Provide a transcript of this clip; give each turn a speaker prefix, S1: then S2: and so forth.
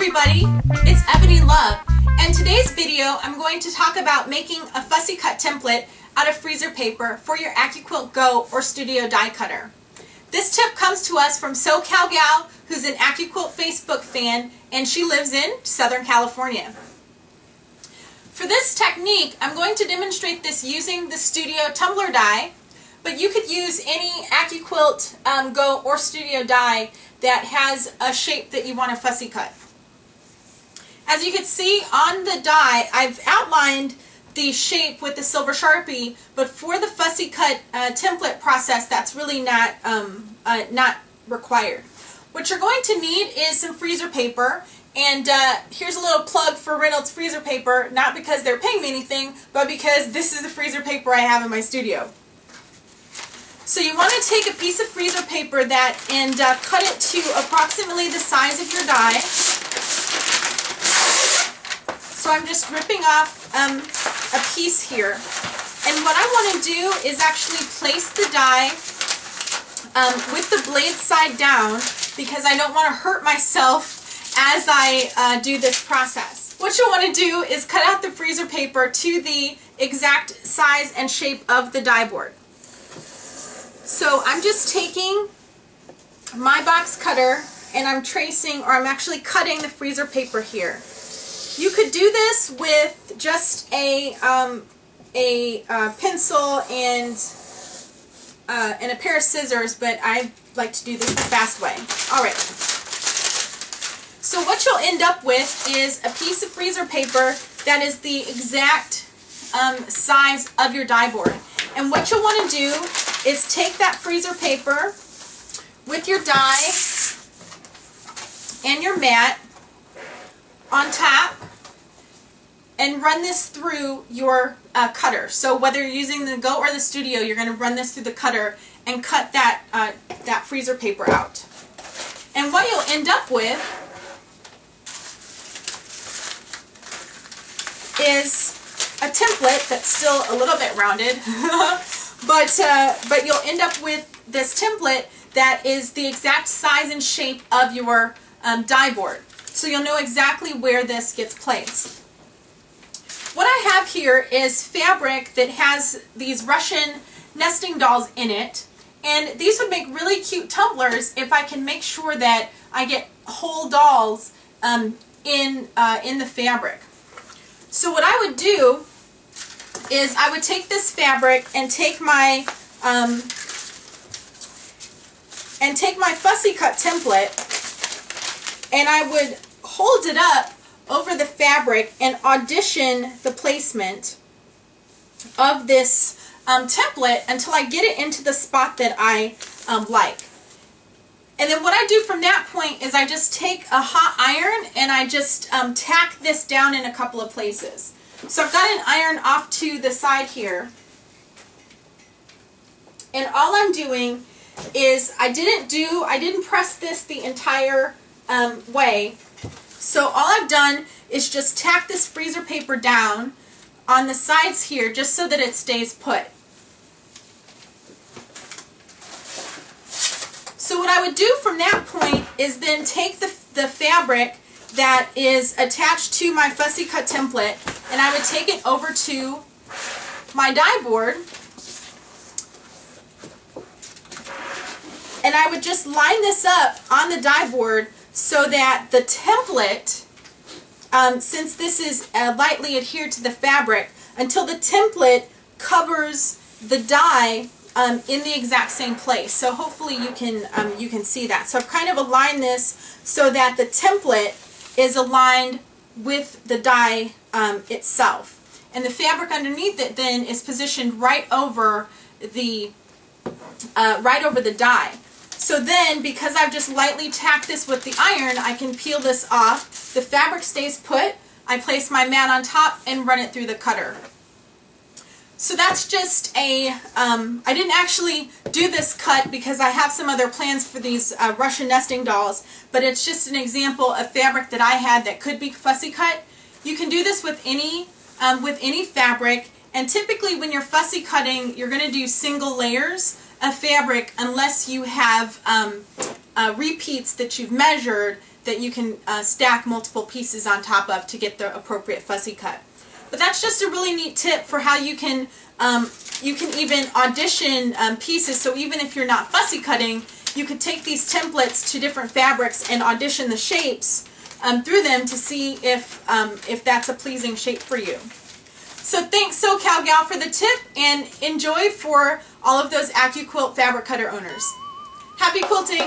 S1: everybody, it's Ebony Love, and today's video I'm going to talk about making a fussy cut template out of freezer paper for your AccuQuilt Go or Studio die cutter. This tip comes to us from SoCal Gal, who's an AccuQuilt Facebook fan, and she lives in Southern California. For this technique, I'm going to demonstrate this using the Studio tumbler die, but you could use any AccuQuilt Go or Studio die that has a shape that you want to fussy cut. As you can see on the die, I've outlined the shape with the silver Sharpie, but for the fussy cut template process, that's really not required. What you're going to need is some freezer paper, and here's a little plug for Reynolds freezer paper, not because they're paying me anything, but because this is the freezer paper I have in my studio. So you want to take a piece of freezer paper and cut it to approximately the size of your die. So I'm just ripping off a piece here. And what I want to do is actually place the die with the blade side down, because I don't want to hurt myself as I do this process. What you'll want to do is cut out the freezer paper to the exact size and shape of the die board. So I'm just taking my box cutter and I'm tracing, or I'm actually cutting the freezer paper here. You could do this with just a pencil and a pair of scissors, but I like to do this the fast way. Alright. So what you'll end up with is a piece of freezer paper that is the exact size of your die board. And what you'll want to do is take that freezer paper with your die and your mat on top and run this through your cutter. So whether you're using the Go or the Studio, you're going to run this through the cutter and cut that freezer paper out. And what you'll end up with is a template that's still a little bit rounded, but you'll end up with this template that is the exact size and shape of your die board. So you'll know exactly where this gets placed. What I have here is fabric that has these Russian nesting dolls in it, and these would make really cute tumblers if I can make sure that I get whole dolls in the fabric. So what I would do is I would take this fabric and take my fussy cut template, and I would hold it up over the fabric and audition the placement of this template until I get it into the spot that I like. And then what I do from that point is I just take a hot iron and I just tack this down in a couple of places. So I've got an iron off to the side here, and all I'm doing is I didn't press this the entire way. So all I've done is just tack this freezer paper down on the sides here just so that it stays put. So what I would do from that point is then take the fabric that is attached to my fussy cut template, and I would take it over to my die board, and I would just line this up on the die board so that the template, since this is lightly adhered to the fabric, until the template covers the die in the exact same place. So hopefully you can see that. So I've kind of aligned this so that the template is aligned with the die itself, and the fabric underneath it then is positioned right over the die. So then, because I've just lightly tacked this with the iron, I can peel this off. The fabric stays put. I place my mat on top and run it through the cutter. So that's just I didn't actually do this cut because I have some other plans for these Russian nesting dolls, but it's just an example of fabric that I had that could be fussy cut. You can do this with any fabric, and typically when you're fussy cutting, you're going to do single layers of fabric unless you have repeats that you've measured that you can stack multiple pieces on top of to get the appropriate fussy cut. But that's just a really neat tip for how you can even audition pieces. So even if you're not fussy cutting, you could take these templates to different fabrics and audition the shapes through them to see if that's a pleasing shape for you. So thanks SoCal Gal for the tip, and enjoy for all of those AccuQuilt fabric cutter owners. Happy quilting!